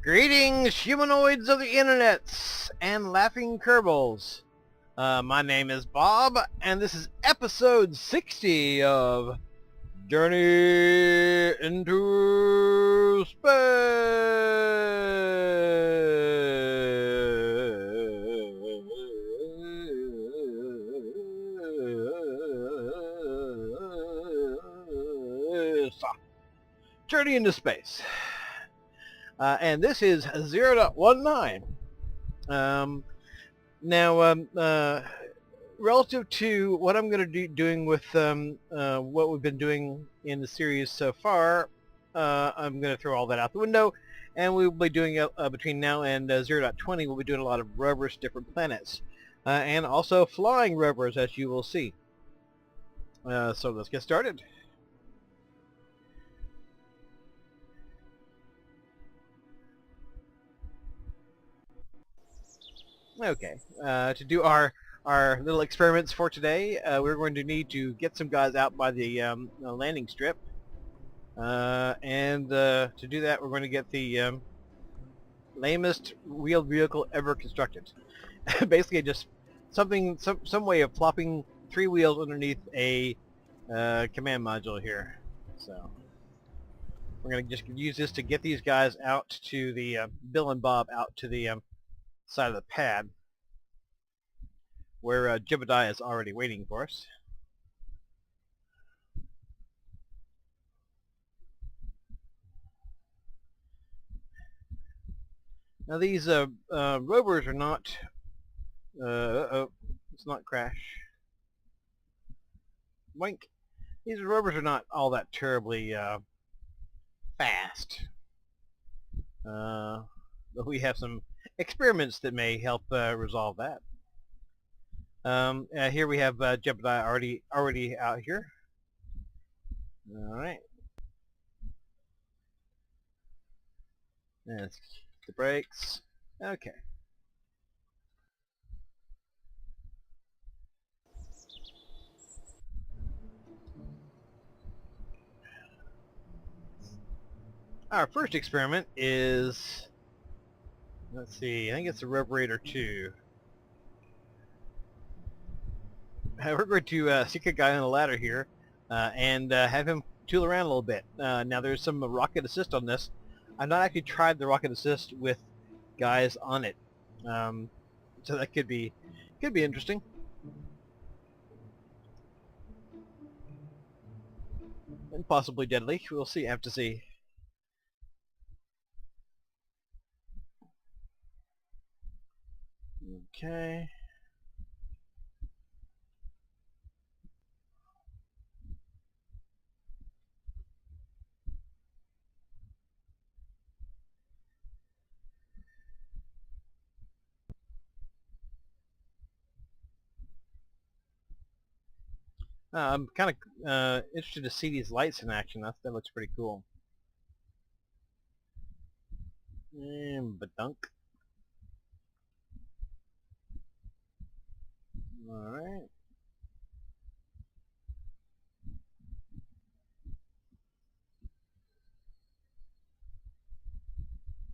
Greetings, humanoids of the internets and laughing Kerbals. My name is Bob, and this is episode 60 of Journey into Space. Journey into Space. And this is 0.19. Now, relative to what I'm going to be doing with what we've been doing in the series so far, I'm going to throw all that out the window, and we'll be doing between now and 0.20, we'll be doing a lot of rovers to different planets, and also flying rovers, as you will see. So let's get started. Okay, to do our little experiments for today, we're going to need to get some guys out by the landing strip, and to do that we're going to get the lamest wheeled vehicle ever constructed. Basically just some way of plopping 3 wheels underneath a command module here. So we're going to just use this to get these guys out to the Bill and Bob out to the side of the pad, where Jebediah is already waiting for us. Now these rovers are not... let's not crash. Wink. These rovers are not all that terribly fast. But we have some experiments that may help resolve that. Here we have Jebediah already out here. All right. Let's keep the brakes. Okay. Our first experiment is, let's see, I think it's the Reverator 2. We're going to stick a guy on a ladder here and have him tool around a little bit. Now there's some rocket assist on this. I've not actually tried the rocket assist with guys on it, so that could be interesting. And possibly deadly. We'll see. Have to see. Okay. I'm kind of interested to see these lights in action. That looks pretty cool. And badunk. All right.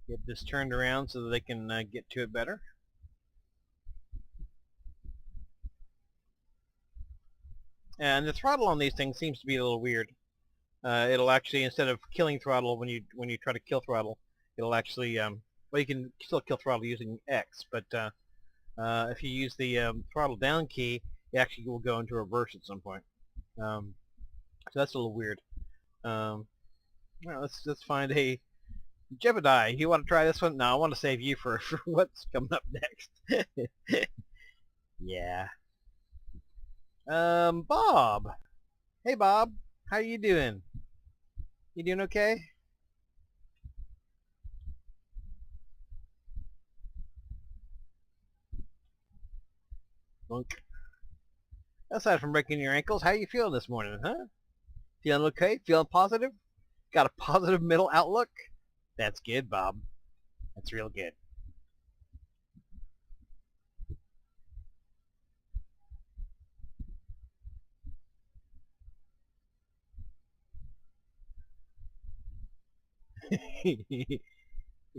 Get this turned around so that they can get to it better. And the throttle on these things seems to be a little weird. It'll actually, instead of killing throttle when you try to kill throttle, it'll actually well, you can still kill throttle using X, but if you use the throttle down key, it actually will go into reverse at some point. So that's a little weird. Well, let's find a Jebediah. You want to try this one? No, I want to save you for what's coming up next. Yeah. Bob. Hey, Bob. How you doing? You doing okay? Bunk. Aside from breaking your ankles, how you feeling this morning, huh? Feeling okay? Feeling positive? Got a positive mental outlook? That's good, Bob. That's real good.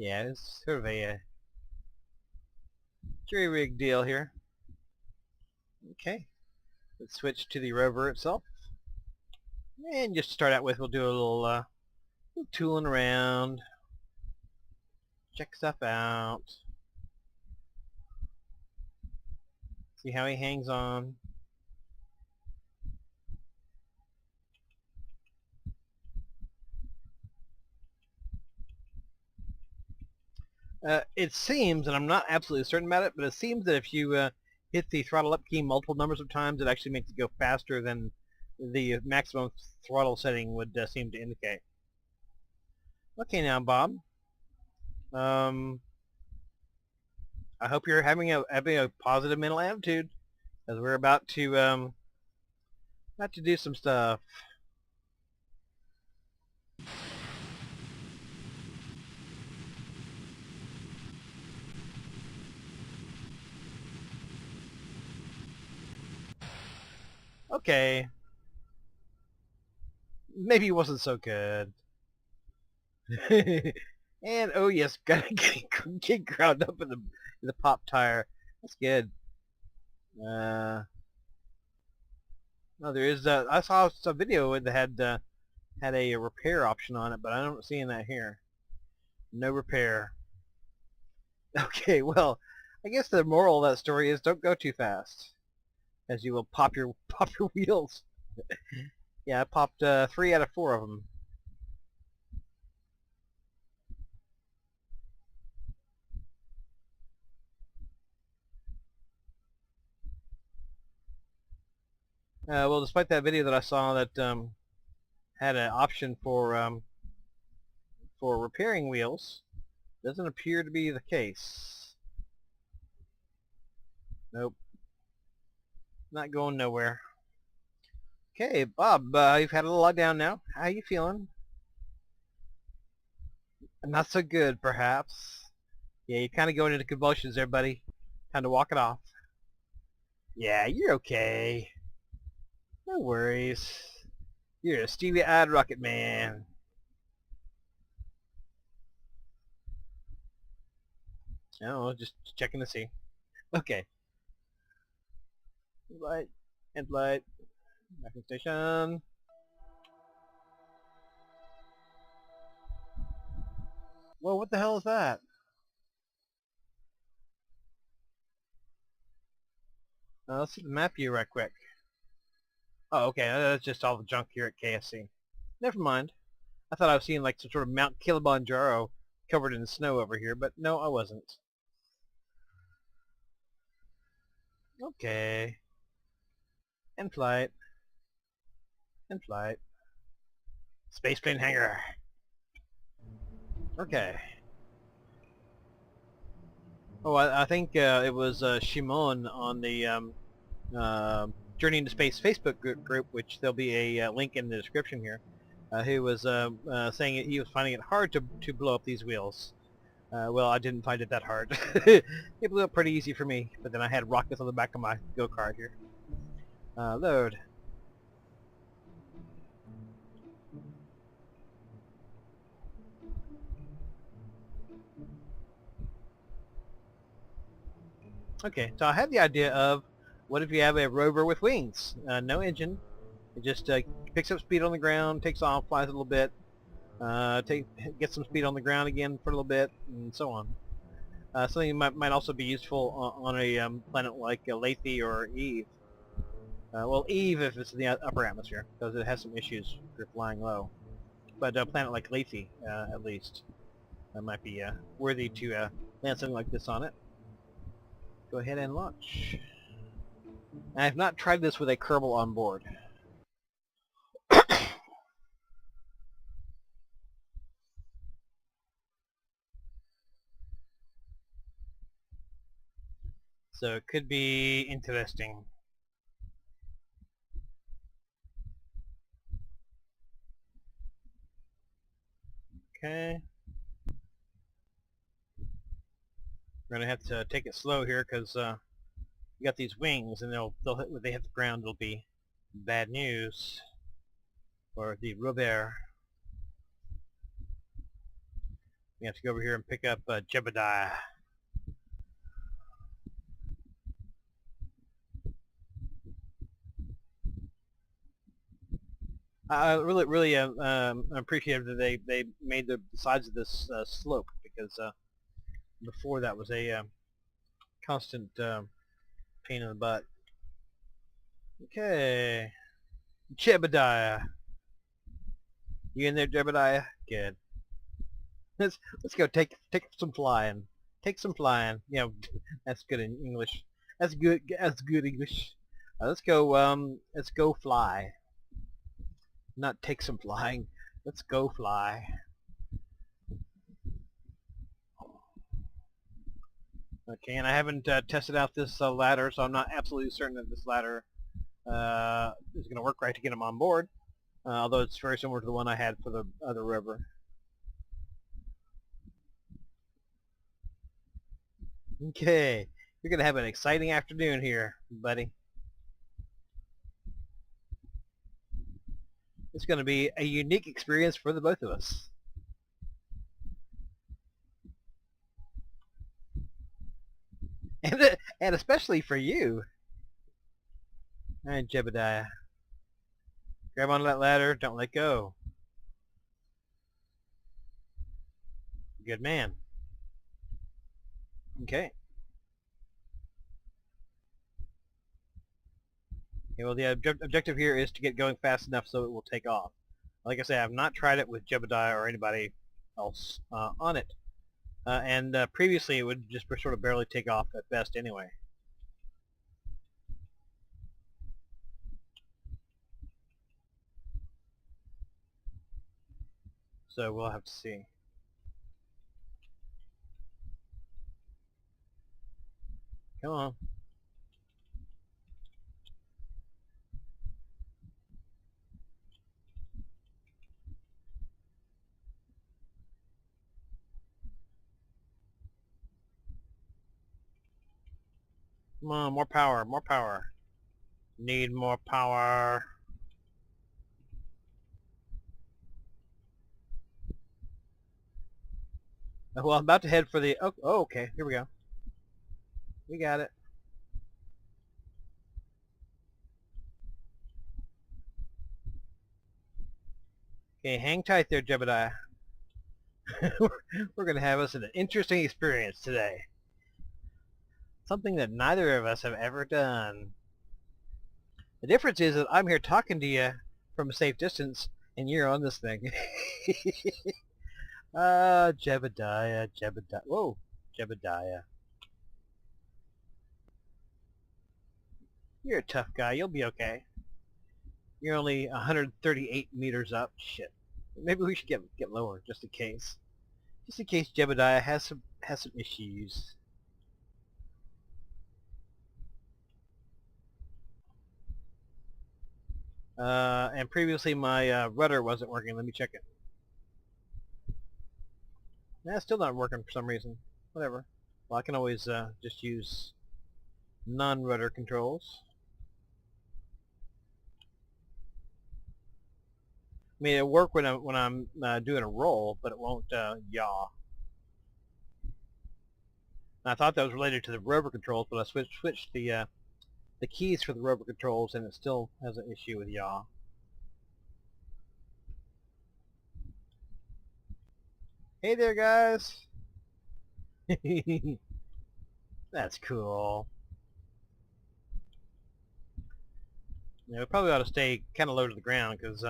Yeah, it's sort of a jury-rig deal here. Okay, let's switch to the rover itself. And just to start out with, we'll do a little tooling around, check stuff out, see how he hangs on. It seems, and I'm not absolutely certain about it, but it seems that if you hit the throttle up key multiple numbers of times, it actually makes it go faster than the maximum throttle setting would seem to indicate. Okay, now, Bob. I hope you're having a positive mental attitude, as we're about to do some stuff. Okay. Maybe it wasn't so good. And oh yes, gotta get ground up in the pop tire. That's good. No, there is. I saw some video that had a repair option on it, but I don't see that here. No repair. Okay, well, I guess the moral of that story is don't go too fast, as you will pop your wheels. Yeah, I popped 3 out of 4 of them. Well, despite that video that I saw that had an option for repairing wheels, doesn't appear to be the case. Nope, not going nowhere. Okay, Bob, you've had a little down now. How you feeling? Not so good, perhaps. Yeah, you're kind of going into convulsions there, buddy. Time to walk it off. Yeah, you're okay. No worries. You're a steely-eyed rocket man. Oh, just checking to see. Okay. Light and light. Back in station. Whoa, what the hell is that? Let's see the map view right quick. Oh, okay, that's just all the junk here at KFC. Never mind. I thought I was seeing like some sort of Mount Kilimanjaro covered in snow over here, but no, I wasn't. Okay. And flight. And flight. Spaceplane hangar. Okay. Oh, I think it was Shimon on the Journey into Space Facebook group, which there'll be a link in the description here, who was saying he was finding it hard to blow up these wheels. Well, I didn't find it that hard. It blew up pretty easy for me, but then I had rockets on the back of my go-kart here. Load. Okay, so I had the idea of, what if you have a rover with wings? No engine. It just picks up speed on the ground, takes off, flies a little bit, gets some speed on the ground again for a little bit, and so on. Something might also be useful on a planet like Lethe or Eve. Well, Eve if it's in the upper atmosphere, because it has some issues for flying low. But a planet like Lethe, at least, might be worthy to land something like this on it. Go ahead and launch. I have not tried this with a Kerbal on board. So it could be interesting. Okay. We're gonna have to take it slow here because you got these wings, and when they hit the ground, it'll be bad news. Or the rover. We have to go over here and pick up Jebediah. I really appreciate that they made the sides of this slope, because before that was a constant pain in the butt. Okay, Jebediah, you in there, Jebediah? Good. Let's go take some flying. Take some flying. You know, that's good in English. That's good. That's good English. Let's go fly. Not take some flying. Let's go fly. Okay, and I haven't tested out this ladder, so I'm not absolutely certain that this ladder is going to work right to get them on board. Although it's very similar to the one I had for the other rover. Okay, you're going to have an exciting afternoon here, buddy. It's going to be a unique experience for the both of us. And especially for you. All right, Jebediah. Grab onto that ladder. Don't let go. Good man. Okay. Okay, well, the objective here is to get going fast enough so it will take off. Like I say, I've not tried it with Jebediah or anybody else on it. And previously it would just sort of barely take off at best anyway. So we'll have to see. Come on. Come on, more power, more power. Need more power. Well, I'm about to head for the... Oh, okay, here we go. We got it. Okay, hang tight there, Jebediah. We're going to have us an interesting experience today. Something that neither of us have ever done. The difference is that I'm here talking to you from a safe distance, and you're on this thing. Jebediah, Jebediah. Whoa, Jebediah. You're a tough guy. You'll be okay. You're only 138 meters up. Shit. Maybe we should get lower, just in case. Just in case Jebediah has some issues. And previously my rudder wasn't working. Let me check it. Nah, it's still not working for some reason. Whatever. Well, I can always just use non-rudder controls. I mean, it'll work when I'm doing a roll, but it won't yaw. And I thought that was related to the rover controls, but I switched the keys for the rover controls, and it still has an issue with yaw. Hey there, guys. That's cool. We probably ought to stay kind of low to the ground, because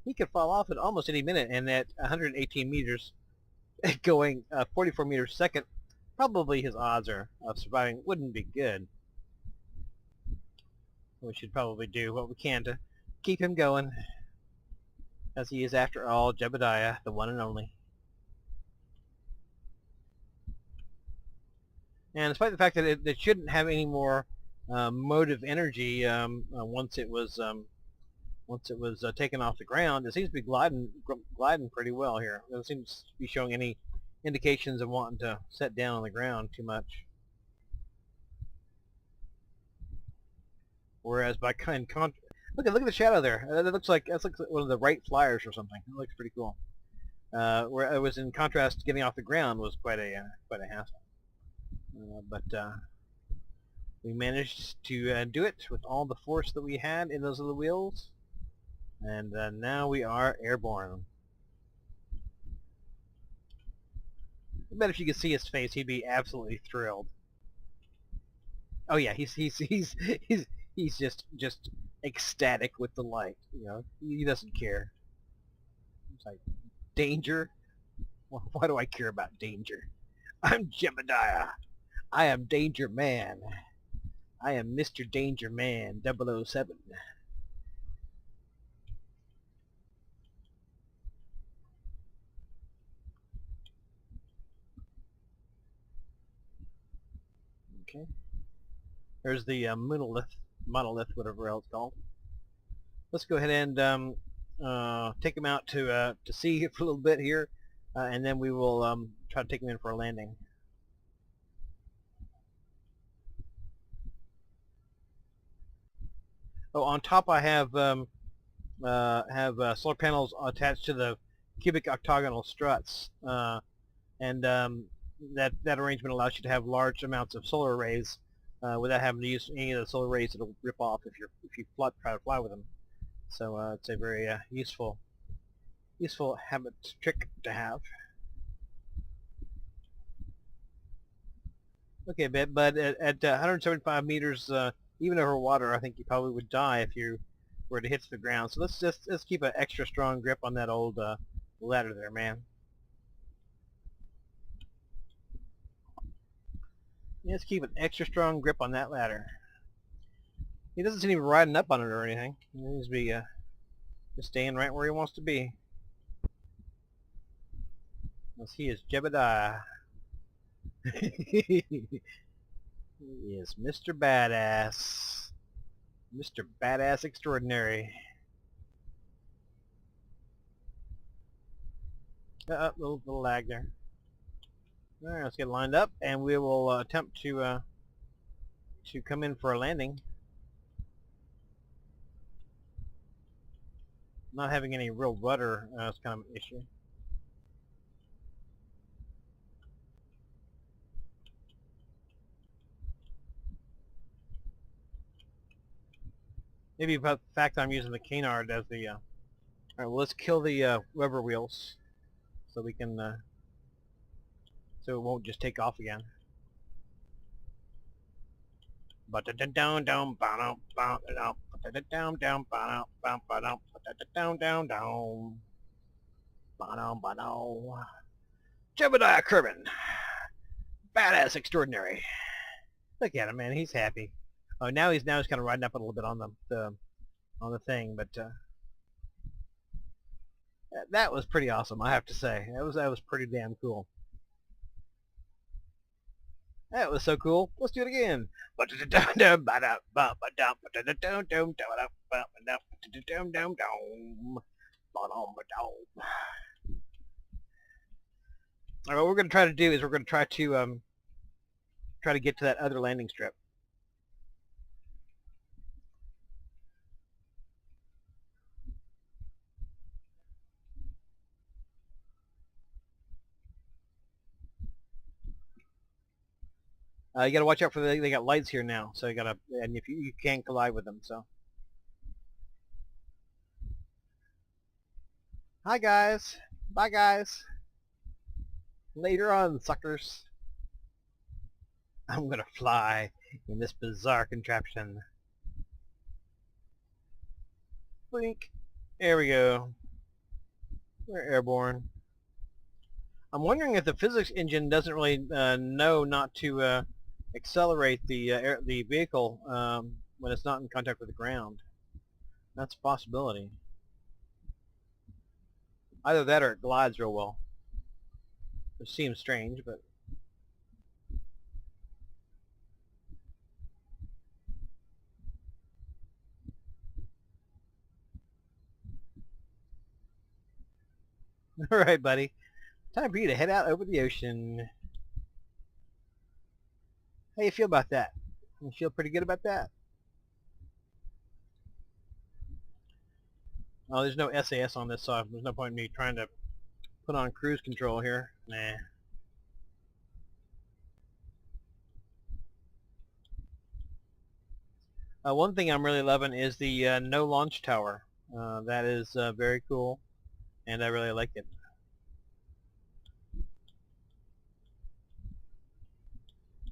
he could fall off at almost any minute, and at 118 meters, going 44 meters a second, probably his odds of surviving wouldn't be good. We should probably do what we can to keep him going, as he is, after all, Jebediah, the one and only. And despite the fact that it shouldn't have any more motive energy once it was taken off the ground, it seems to be gliding pretty well here. It doesn't seem to be showing any indications of wanting to set down on the ground too much. Whereas by look at the shadow there. That's like one of the right flyers or something. It looks pretty cool. Where it was in contrast, getting off the ground was quite a hassle. But we managed to do it with all the force that we had in those little wheels, and now we are airborne. I bet if you could see his face, he'd be absolutely thrilled. Oh yeah, he's just ecstatic with delight. You know, he doesn't care. It's like, danger? Well, why do I care about danger? I'm Jebediah. I am Danger Man. I am Mr. Danger Man 007. Okay. There's the monolith, whatever else it's called. Let's go ahead and take him out to sea for a little bit here, and then we will try to take him in for a landing. Oh, on top I have solar panels attached to the cubic octagonal struts, and that arrangement allows you to have large amounts of solar arrays without having to use any of the solar arrays that'll rip off if you try to fly with them. So it's a very useful habit trick to have. Okay, but at 175 meters, even over water, I think you probably would die if you were to hit the ground. So let's keep an extra strong grip on that old ladder there, man. Let's keep an extra strong grip on that ladder. He doesn't seem to be riding up on it or anything. He seems to be just staying right where he wants to be. Because he is Jebediah. He is Mr. Badass. Mr. Badass Extraordinary. Little lag there. Alright, let's get lined up, and we will attempt to come in for a landing. Not having any real rudder is kind of an issue. Maybe about the fact I'm using the canard as the... Alright, well, let's kill the rubber wheels so we can... so it won't just take off again. Jebediah Kerbin, Badass Extraordinary. Look at him, man. He's happy. Oh, now he's kind of riding up a little bit on the thing, but that was pretty awesome, I have to say. That was pretty damn cool. That was so cool. Let's do it again. All right, what we're going to try to do is we're going to try to get to that other landing strip. You got to watch out for they got lights here now, so you got to, and if you can collide with them. So, hi guys, bye guys. Later on, suckers. I'm gonna fly in this bizarre contraption. Blink. There we go. We're airborne. I'm wondering if the physics engine doesn't really know not to accelerate the vehicle when it's not in contact with the ground. That's a possibility. Either that or it glides real well. It seems strange, but... Alright, buddy. Time for you to head out over the ocean. How you feel about that? You feel pretty good about that? Oh, there's no SAS on this, so there's no point in me trying to put on cruise control here. Nah. One thing I'm really loving is the no launch tower. That is very cool, and I really like it.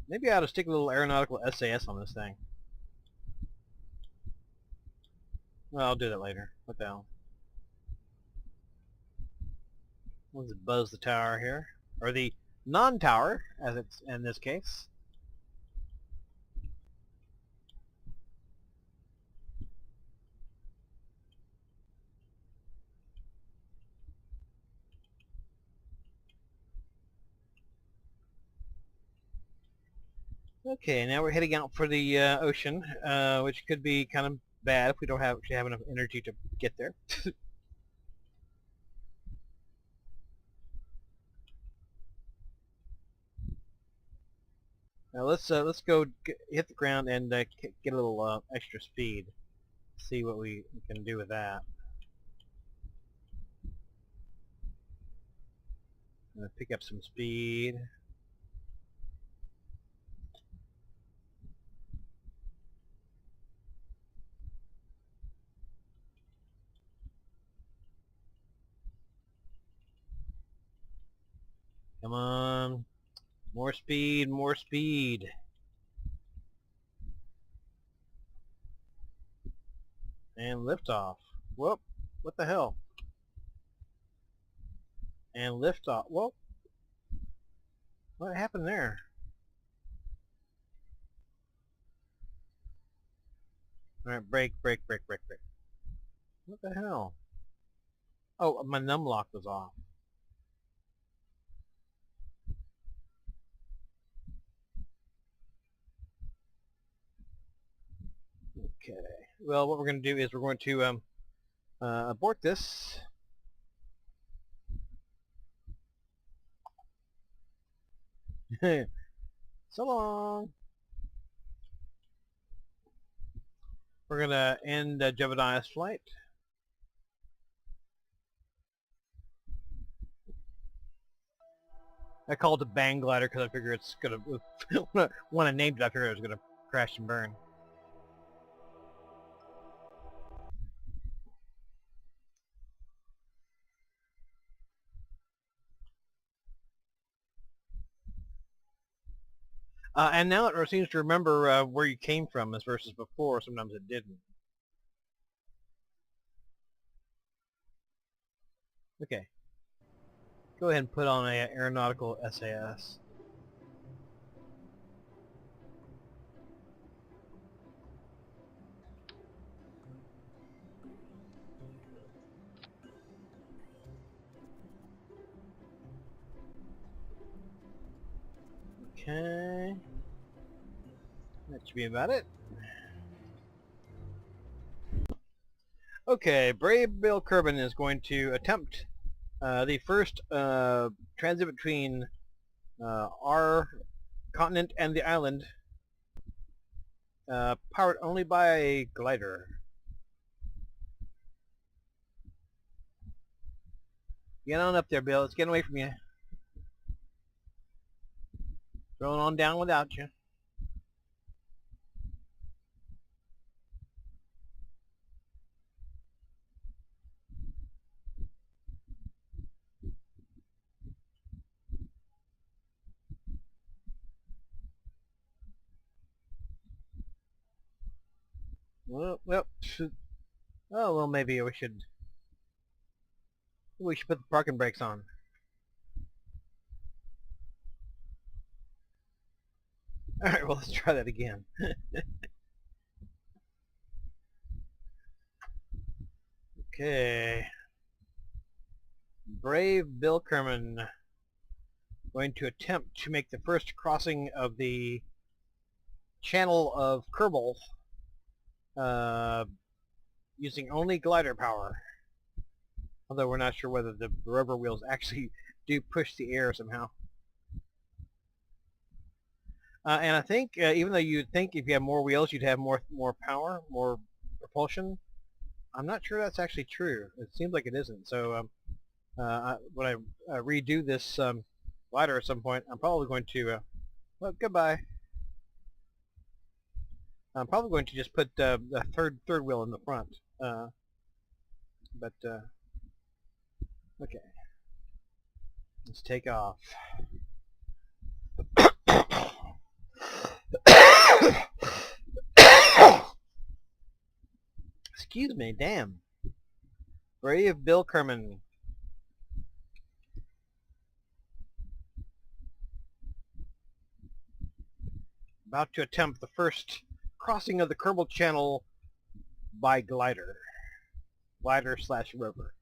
Maybe I ought to stick a little aeronautical SAS on this thing. Well, I'll do that later. What the hell? Let's buzz the tower here. Or the non-tower, as it's in this case. Okay, now we're heading out for the ocean, which could be kind of bad if we don't actually have enough energy to get there. Now let's go hit the ground and get a little extra speed. See what we can do with that. I'm gonna pick up some speed. Come on. More speed, more speed. And liftoff. Whoop. What the hell? And liftoff. Whoop. What happened there? Alright, brake, brake, brake, brake, brake. What the hell? Oh, my numlock was off. Okay. Well, what we're going to do is we're going to abort this. So long. We're going to end Jebediah's flight. I called it a bang glider because I figure it's going to, when I named it, I figured it was going to crash and burn. And now it seems to remember where you came from as versus before. Sometimes it didn't. Okay. Go ahead and put on a aeronautical SAS. Okay. That should be about it. Okay, Brave Bill Kerbin is going to attempt the first transit between our continent and the island, powered only by a glider. Get on up there, Bill. It's getting away from you. Rolling on down without you. Well, oh well, maybe we should put the parking brakes on. All right, well, let's try that again. Okay. Brave Bill Kerman going to attempt to make the first crossing of the channel of Kerbal using only glider power. Although we're not sure whether the rubber wheels actually do push the air somehow. And I think even though you'd think if you have more wheels you'd have more power, more propulsion, I'm not sure that's actually true. It seems like it isn't. So When I redo this glider at some point, I'm probably going to, well, goodbye. I'm probably going to just put the third wheel in the front. But okay, let's take off. Excuse me, damn. Brave Bill Kerman. About to attempt the first crossing of the Kerbal Channel by glider. Glider / rover.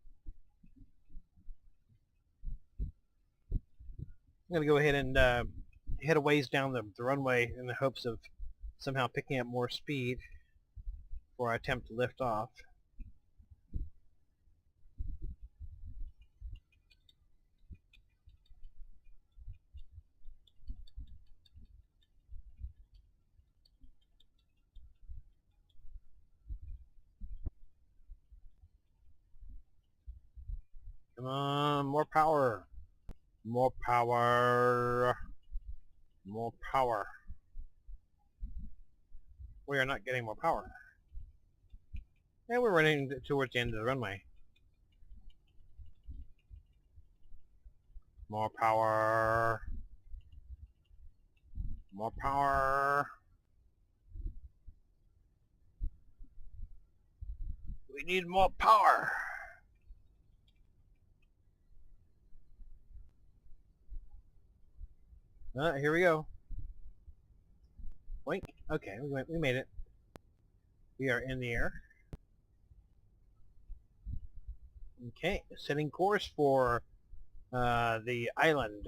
I'm going to go ahead and head a ways down the runway in the hopes of somehow picking up more speed before I attempt to lift off. Come on, more power. More power. More power. We are not getting more power. And we're running towards the end of the runway. More power. More power. We need more power. Here we go. Wait. Okay, we made it. We are in the air. Okay, setting course for the island.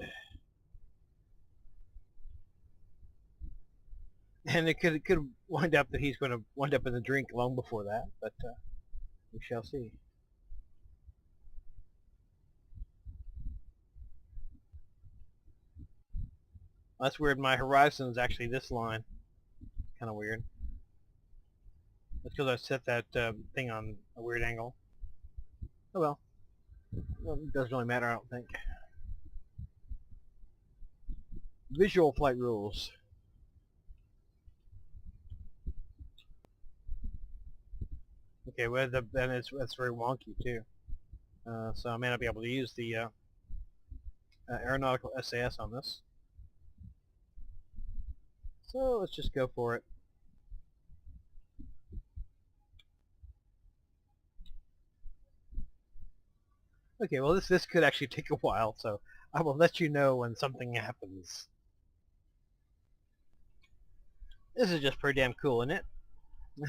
And it could wind up that he's going to wind up in the drink long before that, but we shall see. That's weird. My horizon is actually this line. Kind of weird. That's because I set that thing on a weird angle. Oh well. It doesn't really matter, I don't think. Visual flight rules. Okay, well, then that's very wonky too. So I may not be able to use the aeronautical SAS on this. So let's just go for it. Okay, well this could actually take a while, so I will let you know when something happens. This is just pretty damn cool, isn't it?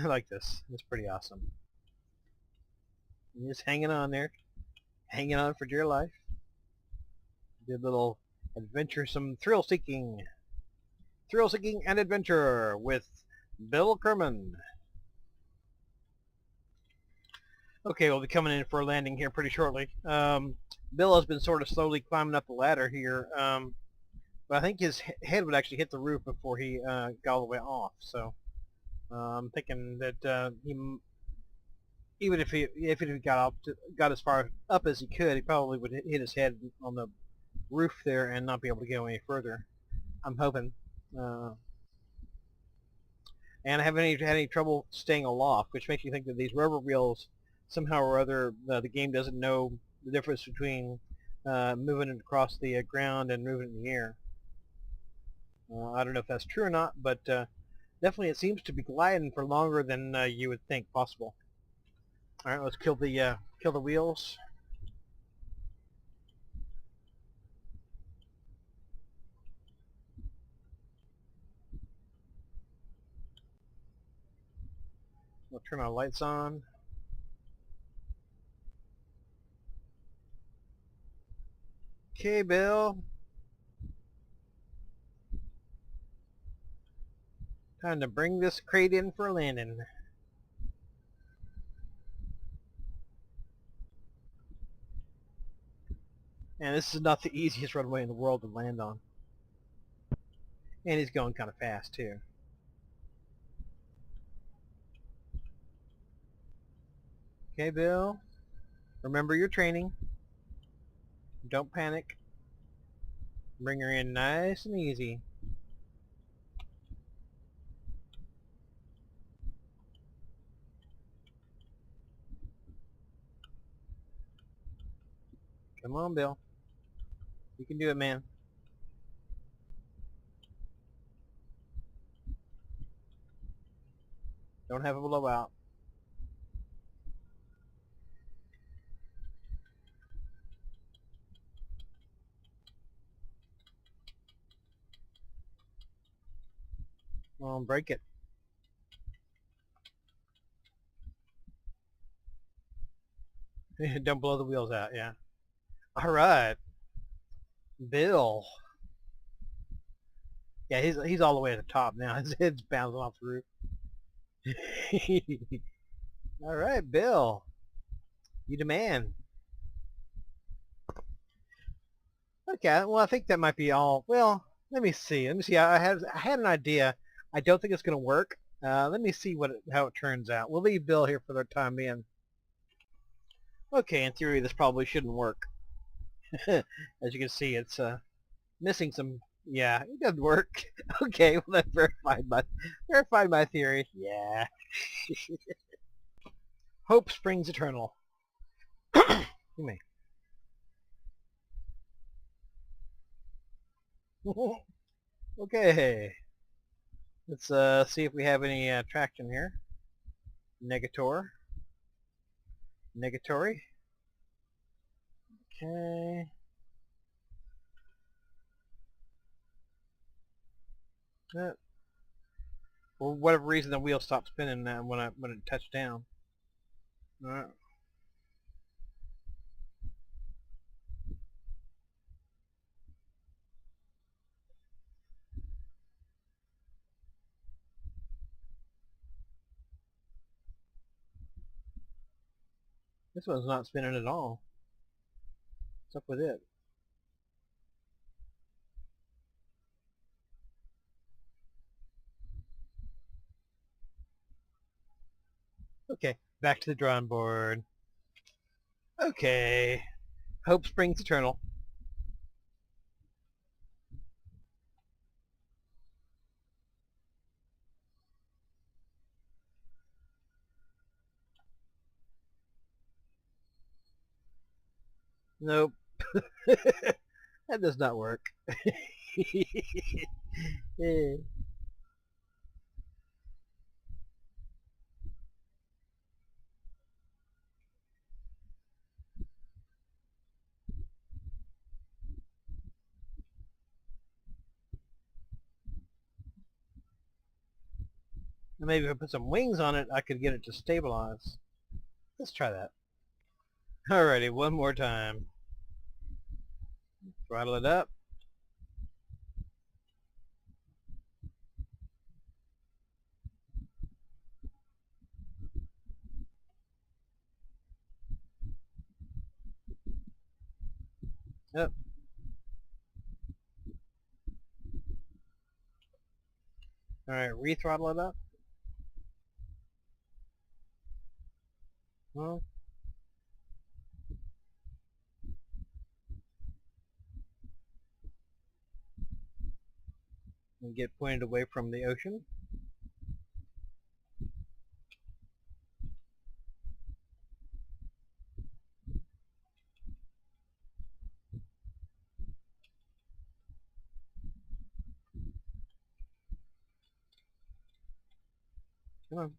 I like this. It's pretty awesome. You're just hanging on there. Hanging on for dear life. Good little adventuresome thrill-seeking and adventure with Bill Kerman. Okay, we'll be coming in for a landing here pretty shortly. Bill has been sort of slowly climbing up the ladder here, but I think his head would actually hit the roof before he got all the way off. So I'm thinking that even if he got as far up as he could, he probably would hit his head on the roof there and not be able to go any further. I'm hoping. And I haven't had any trouble staying aloft, which makes me think that these rover wheels, somehow or other, the game doesn't know the difference between moving it across the ground and moving it in the air. I don't know if that's true or not, but definitely it seems to be gliding for longer than you would think possible. All right, let's kill the wheels. We'll turn our lights on. Okay, Bill. Time to bring this crate in for landing. And this is not the easiest runway in the world to land on. And he's going kind of fast, too. Okay, Bill. Remember your training. Don't panic. Bring her in nice and easy. Come on, Bill. You can do it, man. Don't have a blowout. Well, break it. Don't blow the wheels out, yeah. All right. Bill. Yeah, he's all the way at the top now. His head's bouncing off the roof. All right, Bill. You the man. Okay, well, I think that might be all. Well, let me see. Let me see. I had an idea. I don't think it's going to work. Let me see how it turns out. We'll leave Bill here for the time being. Okay, in theory, this probably shouldn't work. As you can see, it's missing some. Yeah, it doesn't work. Okay, well, that verified my theory. Yeah. Hope springs eternal. You may. Okay. Let's see if we have any traction here. Negator. Negatory. Okay. For whatever reason, the wheel stopped spinning when it touched down. All right. This one's not spinning at all. What's up with it? Okay, back to the drawing board. Okay. Hope springs eternal. Nope. That does not work. Eh. Maybe if I put some wings on it, I could get it to stabilize. Let's try that. Alrighty, one more time. Throttle it up. Up. Alright, re-throttle it up. Well, and get pointed away from the ocean. Come on.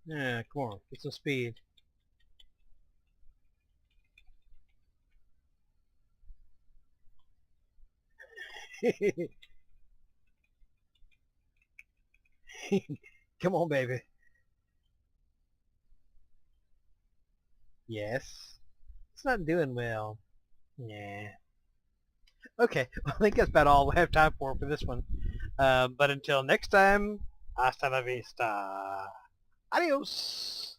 Yeah, come on. Get some speed. Come on, baby. Yes. It's not doing well. Yeah. Okay, well, I think that's about all we have time for this one. But until next time, hasta la vista. Adios.